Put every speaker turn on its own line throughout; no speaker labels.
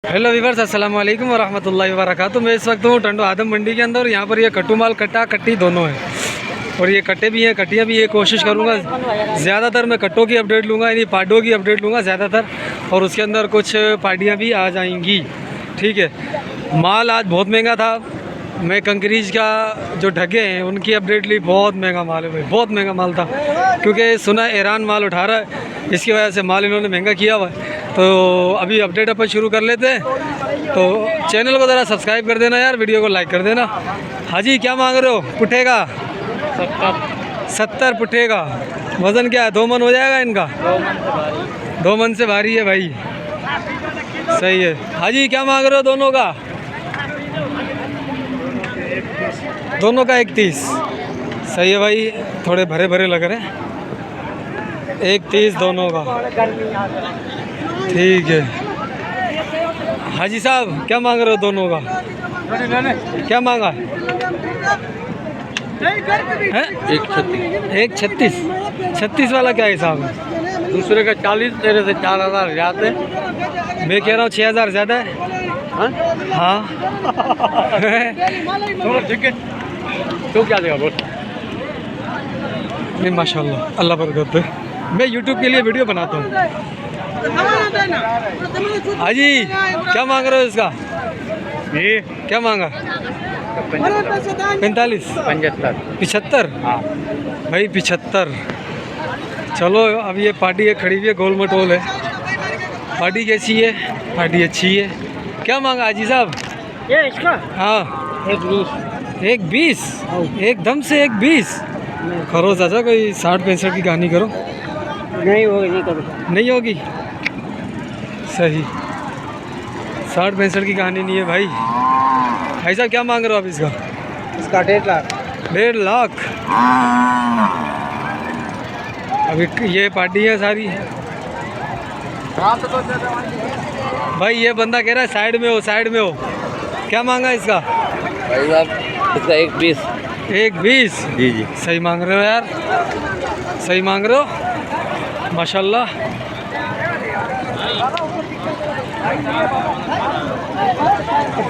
Hello viewers, अस्सलाम वालेकुम वरहमतुल्लाहि वबरकातुहू। मैं इस वक्त हूँ टंडो आदम मंडी के अंदर और यहाँ पर ये कट्टू माल कट्टा कट्टी दोनों हैं और ये कट्टे भी हैं कट्टियाँ भी। ये कोशिश करूँगा ज़्यादातर मैं कट्टों की अपडेट लूँगा, यानी पाडों की अपडेट लूँगा ज़्यादातर, और उसके अंदर कुछ पार्टियाँ भी आ जाएंगी। ठीक है, माल आज बहुत महंगा था। मैं कंकरीज का जो ढगे हैं उनकी अपडेट ली, बहुत महंगा माल है भाई, बहुत महंगा माल था, क्योंकि सुना ईरान माल उठा रहा है, इसकी वजह से माल इन्होंने महंगा किया हुआ है। तो अभी अपडेट अपन शुरू कर लेते हैं, तो चैनल को ज़रा सब्सक्राइब कर देना यार, वीडियो को लाइक कर देना। हाजी क्या मांग रहे हो पुट्ठे का? 70 पुट्ठे का। वज़न क्या है, 2 मन हो जाएगा इनका? 2 मन से भारी है भाई, सही है। हाजी क्या मांग रहे हो दोनों का? दोनों का 31। सही है भाई, थोड़े भरे भरे लग रहे हैं। 31 दोनों का, ठीक है। हाजी साहब क्या मांग रहे हो दोनों का? क्या मांगा है? 136। 36 वाला क्या हिसाब है?
दूसरे का 40, तेरे से 4000 ज़्यादा।
मैं कह रहा हूँ 6000 ज़्यादा है। हाँ
तो क्या देगा बोल?
नहीं माशाल्लाह, अल्लाह बरकत दे। मैं यूट्यूब के लिए वीडियो बनाता हूँ। हाजी क्या मांग रहे हो इसका?
ये
क्या मांगा? 45 75।
हाँ
भाई 75। चलो अब ये पार्टी है खड़ी हुई है, गोल मटोल है। पार्टी कैसी है? पार्टी अच्छी है। क्या मांगा हाजी साहब?
ये इसका
हाँ 120। एकदम से 120 करो चाचा, कोई 60-65 की कहानी करो।
नहीं होगी, नहीं करूँगा।
नहीं होगी, सही। 60-65 की कहानी नहीं है भाई। भाई साहब क्या मांग रहे हो आप इसका?
इसका 1.5 लाख।
1.5 लाख। अभी ये पार्टी है सारी। भाई ये बंदा कह रहा है साइड में हो, साइड में हो। क्या मांगा इसका?
भाई साहब इसका 1.20।
1.20।
जी जी
सही मांग रहे हो यार, सही मांग रहे हो माशाल्लाह।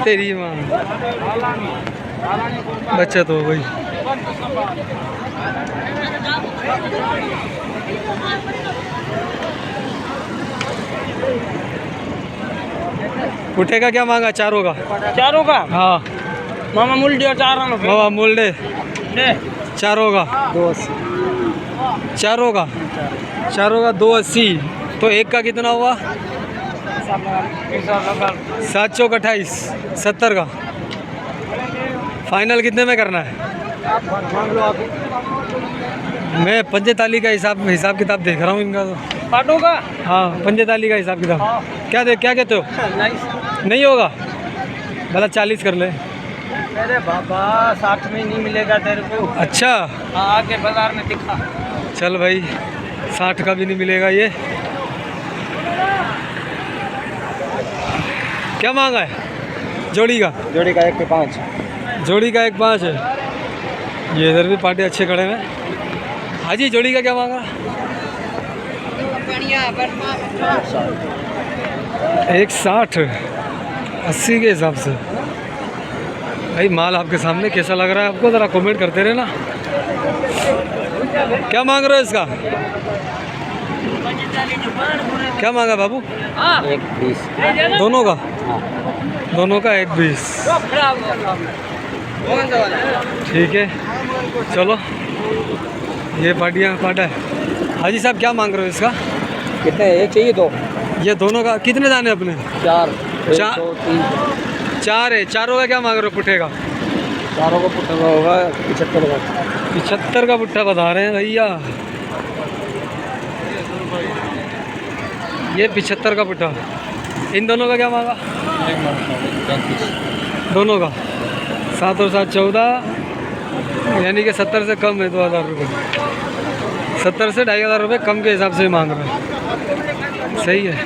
तेरी माँ बचत हो गई। पुट्ठे का क्या मांगा? चारों का?
चारों का
हाँ
मामा मूल दिया 4 आना।
बाबा मूल दे। चारों का
280।
चारों का 280। तो एक का कितना हुआ? 7 चौक 28, 70 का। फाइनल कितने में करना है? मैं पंजेताली का हिसाब किताब देख रहा हूँ इनका तो।
पाटों का?
हाँ पंजेताली का हिसाब किताब। क्या कहते हो? नहीं होगा, भला 40 कर ले।
अरे बाबा 60 में नहीं मिलेगा तेरे को।
अच्छा
आगे बाजार में दिखा।
चल भाई, 60 का भी नहीं मिलेगा ये। क्या मांगा है जोड़ी का?
जोड़ी का 1 के 5।
जोड़ी का 1 5 है। ये इधर भी पार्टी अच्छे खड़े हैं। हाजी जोड़ी का क्या मांगा? 160। 80 के हिसाब से। भाई माल आपके सामने, कैसा लग रहा है आपको ज़रा कमेंट करते रहना। क्या मांग रहे हो इसका? क्या मांगा बाबू?
1.20।
दोनों का? दोनों का 1.20। ठीक है चलो, ये पाटा है। हाजी साहब क्या मांग रहे हो इसका?
कितने एक चाहिए? 2।
ये दोनों का कितने दाने अपने?
4।
4 है। चारों का क्या मांग रहे हो पुट्ठे का?
चारों का पुट्ठा होगा 75 का।
75 का पुट्ठा बता रहे हैं भैया। ये 75 का पुट्ठा। इन दोनों का क्या मांगा? दोनों का 7 और 7 14, यानी कि 70 से कम है। 2000 रुपये, 70 से 2500 रुपये कम के हिसाब से मांग रहे हैं। सही है।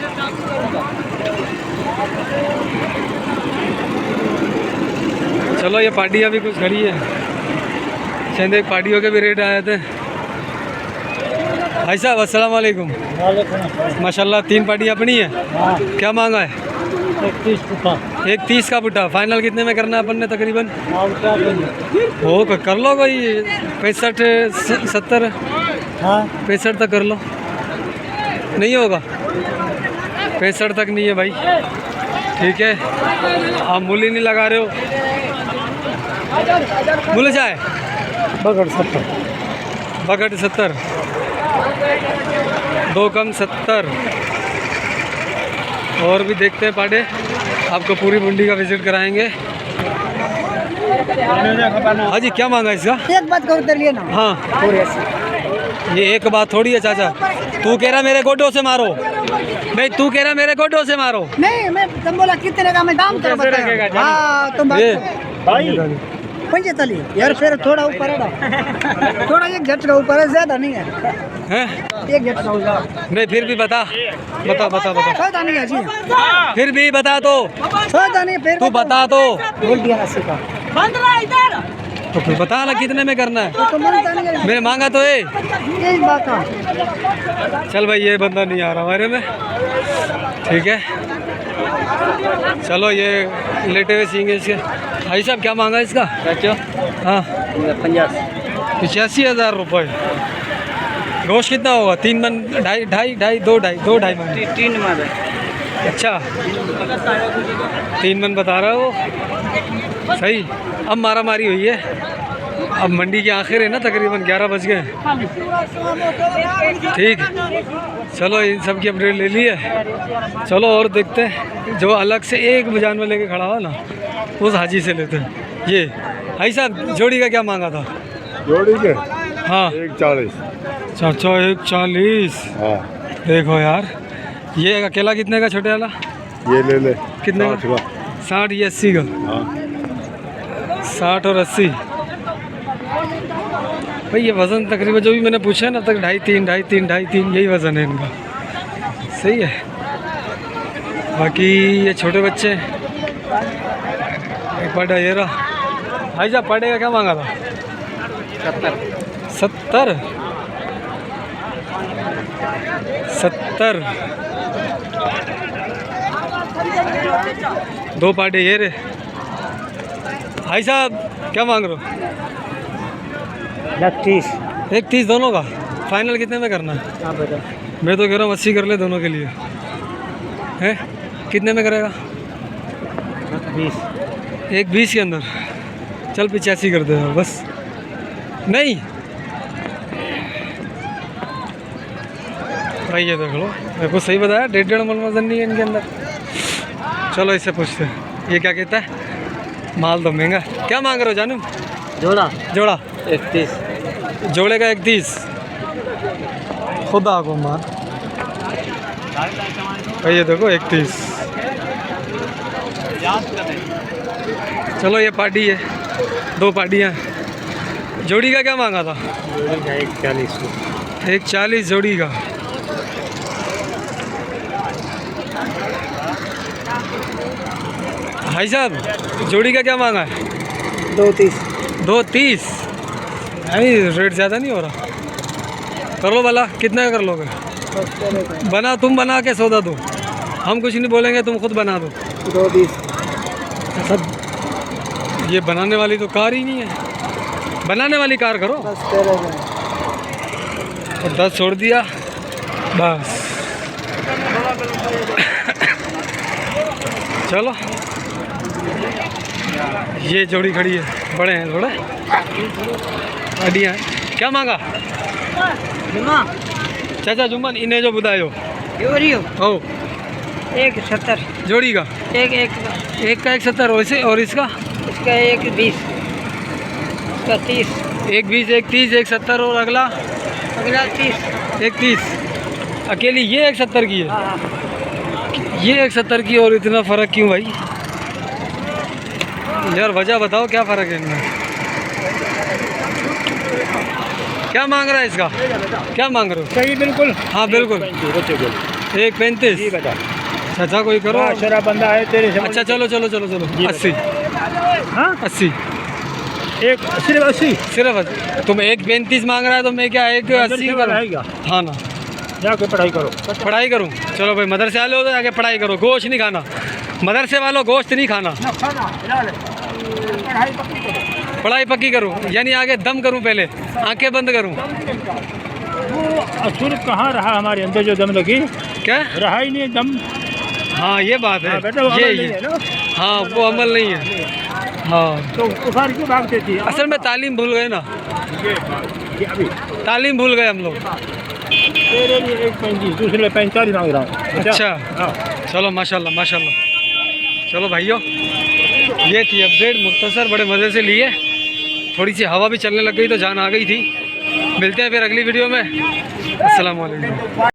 चलो ये पार्टियाँ भी कुछ खड़ी है। शायद एक पार्टियों के भी रेट आए थे। भाई साहब अस्सलाम वालेकुम। माशाल्लाह 3 पार्टी अपनी है। क्या मांगा है?
31 पुटा
1.30 का बुट्टा। फाइनल कितने में करना है अपन ने तकरीबन? हो कर लो भाई 65 70।
हाँ
65 तक कर लो। नहीं होगा 65 तक नहीं है भाई। ठीक है आप मूल्य नहीं लगा रहे हो। मूल्य क्या है?
बगड़ 70
बगट 70 2 कम 70। और भी देखते हैं पाडे, आपको पूरी मंडी का विजिट कराएंगे। हाँ जी क्या मांगा इसका?
एक बात करो लिए ना।
हाँ
पूरे
ये एक बात थोड़ी है चाचा। तू कह रहा मेरे गोडों से मारो, नहीं तू कह रहा मेरे गोडों से मारो।
नहीं मैं तुम बोला कितने का मैं दाम करो बताया। हाँ तुम
ये
भाई 45 यार फिर थोड़ा ऊपर है ना। थोड़ा एक झटका ऊपर है, ज्यादा नहीं है।
हैं?
एक झटका होगा।
नहीं फिर भी बता बता बता बता
ज्यादा नहीं है जी।
फिर भी बता तो।
ज्यादा नहीं फिर
तू बता तो।
बोल दिया 80 का।
तो फिर बता ना कितने में करना है।
तो मानता नहीं है।
मैंने मांगा तो है।
यही बात है।
चल भाई ये बंदा नहीं आ रहा हमारे में। ठीक है चलो ये लेटे हुए सींगे इसके। भाई साहब क्या मांगा इसका? हाँ 85,000 रुपये। गोश्त कितना होगा? 3 मन 2.5 2.5 मन
3 मन।
अच्छा 3 मन बता रहा है वो। सही। अब मारा मारी हुई है। अब मंडी के आखिर है ना, तकरीबन 11 बज गए। ठीक चलो इन सब की अपडेट ले ली है। चलो और देखते हैं जो अलग से एक जानवर लेके खड़ा हुआ ना, उस हाजी से लेते हैं। ये भाई साहब जोड़ी का क्या मांगा था?
जोड़ी के
हाँ
140।
चाचा 140।
हाँ
देखो यार ये अकेला कितने का छोटे वाला?
ये ले ले
कितने
60
का? 60 या 80 का?
हाँ
60 और 80। भाई ये वज़न तकरीबन जो भी मैंने पूछा है ना तक 2.5 यही वज़न है इनका। सही है। बाकी ये छोटे बच्चे एक पाडा ये रहा। भाई साहब पाडे का क्या मांगा था? 70 2 पाडे ये रे। भाई साहब क्या मांग रहे हो?
30
1.30 दोनों का। फाइनल कितने में करना है?
हाँ बेटा
मैं तो कह रहा हूँ 80 कर ले दोनों के लिए। है कितने में करेगा?
20
एक 20 के अंदर। चल 85 कर दे बस। नहीं भाई ये देख लो मेरे को सही बताया 1.5 मन वजन नहीं है इनके अंदर। चलो इससे पूछते हैं ये क्या कहता है। माल तो महंगा। क्या मांग रहे हो जानू?
जोड़ा
जोड़ा
31
जोड़े का 31। खुदा को मार भाई ये देखो 31। चलो ये पार्टी है, 2 पार्टियाँ। जोड़ी का क्या मांगा था? 140 जोड़ी का। भाई साहब जोड़ी का क्या मांगा है?
230
2.30। नहीं रेट ज़्यादा नहीं हो रहा। कर लो भला कितने का कर लोगे? बना तुम बना के सौदा दो, हम कुछ नहीं बोलेंगे, तुम खुद बना दो।
220
सब ये बनाने वाली तो कार ही नहीं है। बनाने वाली कार करो। और 10 छोड़ दिया बस। चलो ये जोड़ी खड़ी है, बड़े हैं थोड़े अडिया हैं। क्या मांगा चाचा जुम्मन इन्हें जो बुधायो? ओ
170
जोड़ी का एक का 170 वैसे। और इसका?
इसका 120 इसका 30
1.20 1.30 1.70 और अगला
अगला 30
1.30। अकेली ये 1.70 की है,
हाँ
ये 1.70 की। और इतना फ़र्क क्यों भाई यार? वजह बताओ क्या फ़र्क है इनमें? क्या मांग रहा है इसका? क्या मांग रहे हो?
सही बिल्कुल।
हाँ बिल्कुल 1.35। चाचा कोई करो।
शराब बंदा है तेरे से।
अच्छा चलो चलो चलो चलो 80।
हाँ
80
एक सिर्फ 80
सिर्फ 80। तुम 1.35 मांग रहा है तो मैं क्या 1.80 करूँ? हाँ ना
जाके पढ़ाई करो।
पढ़ाई करूँ? चलो भाई मदरसे वाले हो तो जाके पढ़ाई करो, गोश्त नहीं खाना। मदरसे वालों गोश्त नहीं खाना, पढ़ाई पक्की करूँ यानी आगे दम करूँ, पहले आंखें बंद करूँ।
वो असुर कहाँ रहा हमारे अंदर जो दम लगी,
क्या?
रहा ही नहीं दम।
हाँ ये बात है,
हाँ बेटा, वो
ये
अमल नहीं है ना।
हाँ वो अमल नहीं है। हाँ
तो उखाड़ क्यों भागते थे?
असल में तालीम भूल गए ना,
ये अभी
तालीम भूल गए हम लोग।
तेरे लिए 1.35, दूसरे 45 मांग रहा हूँ।
अच्छा
हाँ।
चलो माशाल्लाह माशाल्लाह। चलो भाइयों, ये थी अपडेट मुख्तसर, बड़े मज़े से लिए। थोड़ी सी हवा भी चलने लग गई तो जान आ गई थी। मिलते हैं फिर अगली वीडियो में। अस्सलाम वालेकुम।